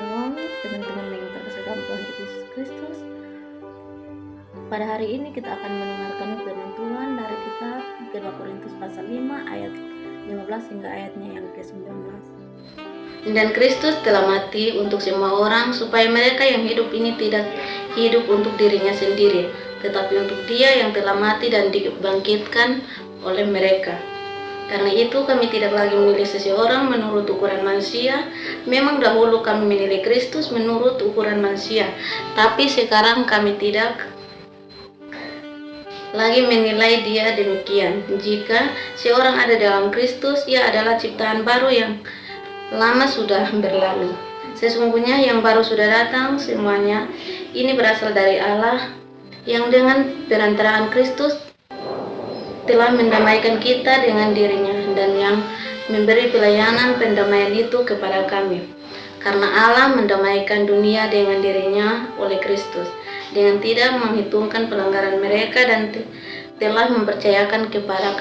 Shalom teman-teman yang terkasih dalam Tuhan Yesus Kristus. Pada hari ini kita akan mendengarkan firman Tuhan dari kitab 2 Korintus pasal 5 ayat 15 hingga ayatnya yang ke-19. Dan Kristus telah mati untuk semua orang supaya mereka yang hidup ini tidak hidup untuk dirinya sendiri, tetapi untuk Dia yang telah mati dan dibangkitkan oleh mereka. Karena itu kami tidak lagi memilih seseorang menurut ukuran manusia. Memang dahulu kami menilai Kristus menurut ukuran manusia, tapi sekarang kami tidak lagi menilai Dia demikian. Jika seorang ada dalam Kristus, ia adalah ciptaan baru, yang lama sudah berlalu. Sesungguhnya yang baru sudah datang. Semuanya ini berasal dari Allah, yang dengan perantaraan Kristus telah mendamaikan kita dengan dirinya, dan yang memberi pelayanan pendamaian itu kepada kami. Karena Allah mendamaikan dunia dengan dirinya oleh Kristus, dengan tidak menghitungkan pelanggaran mereka, dan telah mempercayakan kepada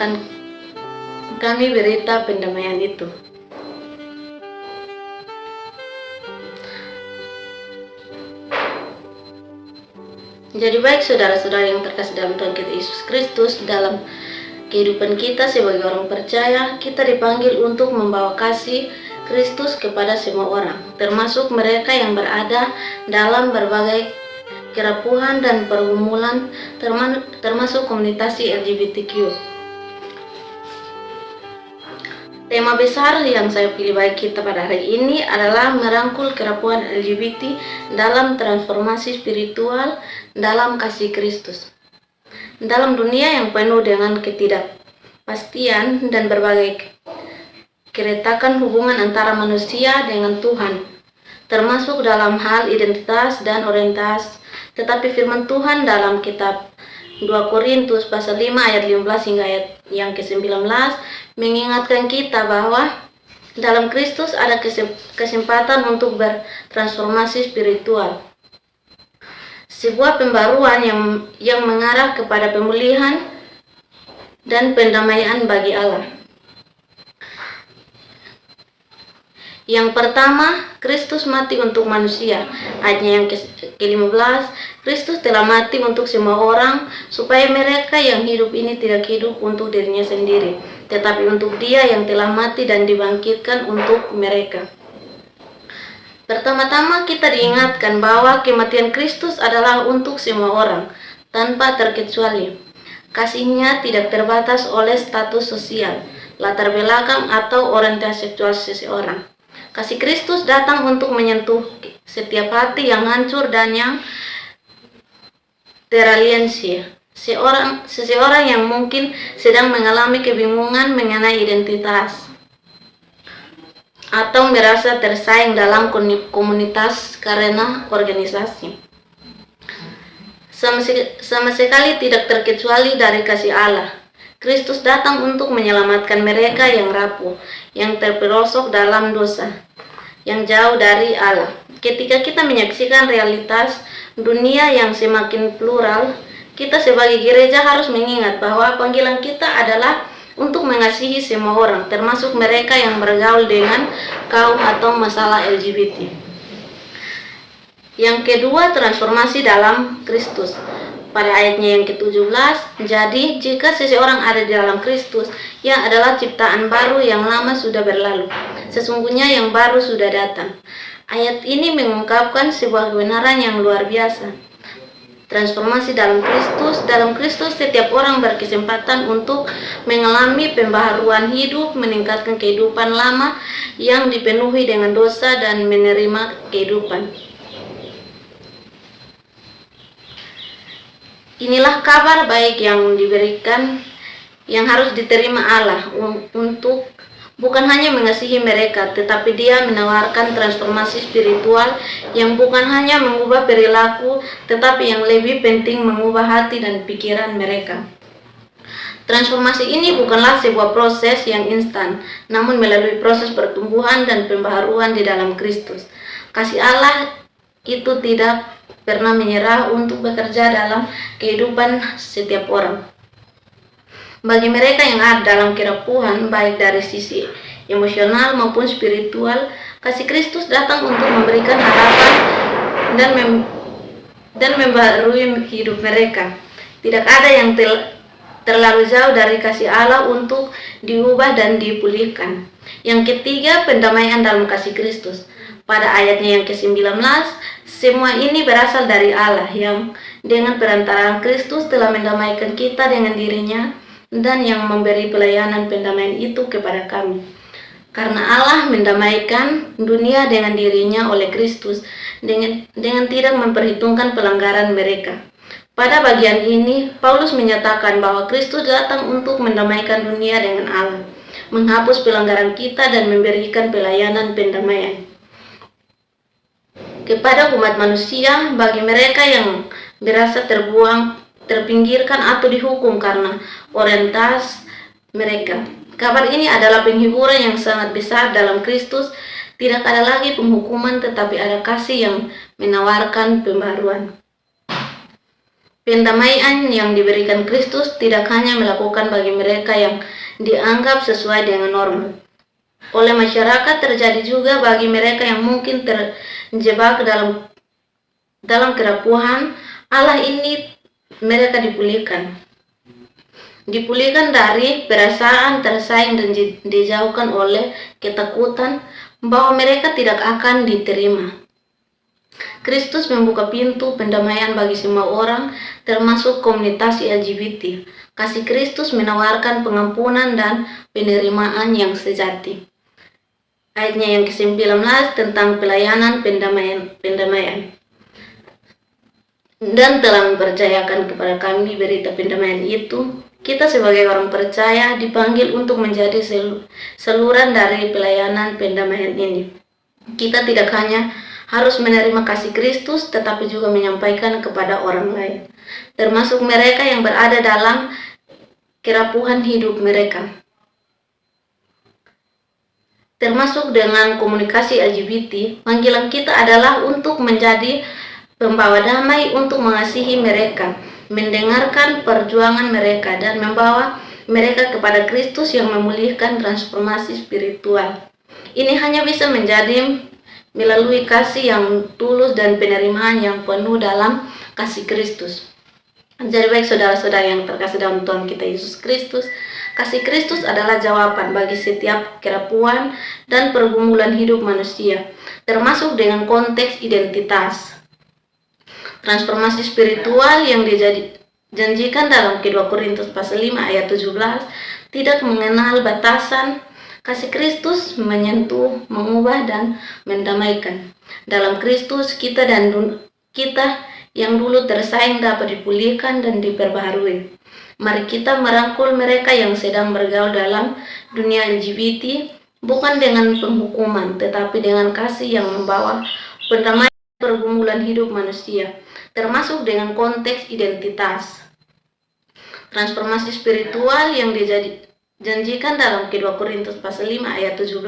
kami berita pendamaian itu. Jadi baik saudara-saudara yang terkasih dalam Tuhan kita Yesus Kristus, dalam kehidupan kita sebagai orang percaya, kita dipanggil untuk membawa kasih Kristus kepada semua orang, termasuk mereka yang berada dalam berbagai kerapuhan dan pergumulan, termasuk komunitas LGBTQ. Tema besar yang saya pilih bagi kita pada hari ini adalah merangkul kerapuhan LGBT dalam transformasi spiritual dalam kasih Kristus. Dalam dunia yang penuh dengan ketidakpastian dan berbagai keretakan hubungan antara manusia dengan Tuhan, termasuk dalam hal identitas dan orientasi, tetapi firman Tuhan dalam kitab 2 Korintus pasal 5 ayat 15 hingga ayat yang ke-19 mengingatkan kita bahwa dalam Kristus ada kesempatan untuk bertransformasi spiritual. Sebuah pembaruan yang mengarah kepada pemulihan dan pendamaian bagi Allah. Yang pertama, Kristus mati untuk manusia. Ayatnya yang ke-15, Kristus telah mati untuk semua orang, supaya mereka yang hidup ini tidak hidup untuk dirinya sendiri, tetapi untuk Dia yang telah mati dan dibangkitkan untuk mereka. Pertama-tama kita diingatkan bahwa kematian Kristus adalah untuk semua orang, tanpa terkecuali. Kasih-Nya tidak terbatas oleh status sosial, latar belakang, atau orientasi seksual seseorang. Kasih Kristus datang untuk menyentuh setiap hati yang hancur dan yang teraliensi. Seseorang yang mungkin sedang mengalami kebingungan mengenai identitas, atau merasa tersaing dalam komunitas karena organisasi. Sama sekali tidak terkecuali dari kasih Allah. Kristus datang untuk menyelamatkan mereka yang rapuh, yang terperosok dalam dosa, yang jauh dari Allah. Ketika kita menyaksikan realitas dunia yang semakin plural, kita sebagai gereja harus mengingat bahwa panggilan kita adalah untuk mengasihi semua orang, termasuk mereka yang bergaul dengan kaum atau masalah LGBT. Yang kedua, transformasi dalam Kristus. Pada ayatnya yang ke-17, jadi jika seseorang ada di dalam Kristus, ia adalah ciptaan baru, yang lama sudah berlalu. Sesungguhnya yang baru sudah datang. Ayat ini mengungkapkan sebuah kebenaran yang luar biasa. Transformasi dalam Kristus. Dalam Kristus setiap orang berkesempatan untuk mengalami pembaharuan hidup, meningkatkan kehidupan lama yang dipenuhi dengan dosa, dan menerima kehidupan. Inilah kabar baik yang diberikan, yang harus diterima Allah untuk bukan hanya mengasihi mereka, tetapi Dia menawarkan transformasi spiritual yang bukan hanya mengubah perilaku, tetapi yang lebih penting mengubah hati dan pikiran mereka. Transformasi ini bukanlah sebuah proses yang instan, namun melalui proses pertumbuhan dan pembaharuan di dalam Kristus. Kasih Allah itu tidak pernah menyerah untuk bekerja dalam kehidupan setiap orang. Bagi mereka yang ada dalam kerapuhan, baik dari sisi emosional maupun spiritual, Kasih Kristus datang untuk memberikan harapan dan membarui hidup mereka. Tidak ada yang terlalu jauh dari kasih Allah untuk diubah dan dipulihkan. Yang ketiga, pendamaian dalam kasih Kristus. Pada ayatnya yang ke-19, semua ini berasal dari Allah yang dengan perantaraan Kristus telah mendamaikan kita dengan dirinya dan yang memberi pelayanan pendamaian itu kepada kami. Karena Allah mendamaikan dunia dengan dirinya oleh Kristus dengan tidak memperhitungkan pelanggaran mereka. Pada bagian ini, Paulus menyatakan bahwa Kristus datang untuk mendamaikan dunia dengan Allah, menghapus pelanggaran kita dan memberikan pelayanan pendamaian kepada umat manusia bagi mereka yang merasa terbuang, terpinggirkan atau dihukum karena orientasi mereka. Kabar ini adalah penghiburan yang sangat besar dalam Kristus. Tidak ada lagi penghukuman, tetapi ada kasih yang menawarkan pembaruan. Pendamaian yang diberikan Kristus tidak hanya melakukan bagi mereka yang dianggap sesuai dengan norma oleh masyarakat, terjadi juga bagi mereka yang mungkin terjebak dalam kerapuhan. Allah ini mereka dipulihkan dari perasaan tersaing dan dijauhkan oleh ketakutan bahwa mereka tidak akan diterima. Kristus membuka pintu pendamaian bagi semua orang, termasuk komunitas LGBT. Kasih Kristus menawarkan pengampunan dan penerimaan yang sejati. Ayatnya yang ke-19 tentang pelayanan pendamaian. Dan telah mempercayakan kepada kami berita pendamaian itu. Kita sebagai orang percaya dipanggil untuk menjadi saluran dari pelayanan pendamaian ini. Kita tidak hanya harus menerima kasih Kristus, tetapi juga menyampaikan kepada orang lain, termasuk mereka yang berada dalam kerapuhan hidup mereka. Termasuk dengan komunikasi LGBT, panggilan kita adalah untuk menjadi pembawa damai, untuk mengasihi mereka, mendengarkan perjuangan mereka, dan membawa mereka kepada Kristus yang memulihkan transformasi spiritual. Ini hanya bisa menjadi melalui kasih yang tulus dan penerimaan yang penuh dalam kasih Kristus. Jadi baik saudara-saudara yang terkasih dalam Tuhan kita Yesus Kristus, kasih Kristus adalah jawaban bagi setiap kerapuhan dan pergumulan hidup manusia, termasuk dengan konteks identitas. Transformasi spiritual yang dijanjikan dalam kedua Korintus pasal 5 ayat 17 tidak mengenal batasan. Kasih Kristus menyentuh, mengubah, dan mendamaikan. Dalam Kristus kita yang dulu tersaing dapat dipulihkan dan diperbaharui. Mari kita merangkul mereka yang sedang bergaul dalam dunia LGBT, bukan dengan penghukuman, tetapi dengan kasih yang membawa pendamaian pergumulan hidup manusia, termasuk dengan konteks identitas. Transformasi spiritual yang dijanjikan dalam kedua Korintus pasal 5 ayat 17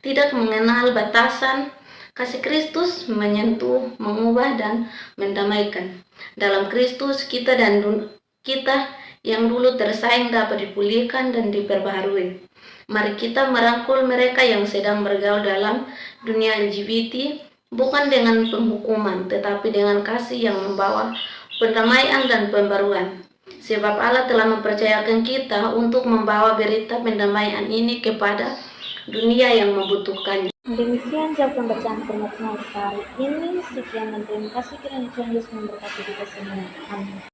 tidak mengenal batasan. Kasih Kristus menyentuh, mengubah, dan mendamaikan. Dalam Kristus kita yang dulu tersaing dapat dipulihkan dan diperbaharui. Mari kita merangkul mereka yang sedang bergaul dalam dunia LGBT, bukan dengan penghukuman, tetapi dengan kasih yang membawa pendamaian dan pembaruan. Sebab Allah telah mempercayakan kita untuk membawa berita pendamaian ini kepada dunia yang membutuhkannya. Demikian jawab pembacaan firman Tuhan hari ini. Sekian dan terima kasih kiranya Tuhan Yesus memberkati kita semua. Amin.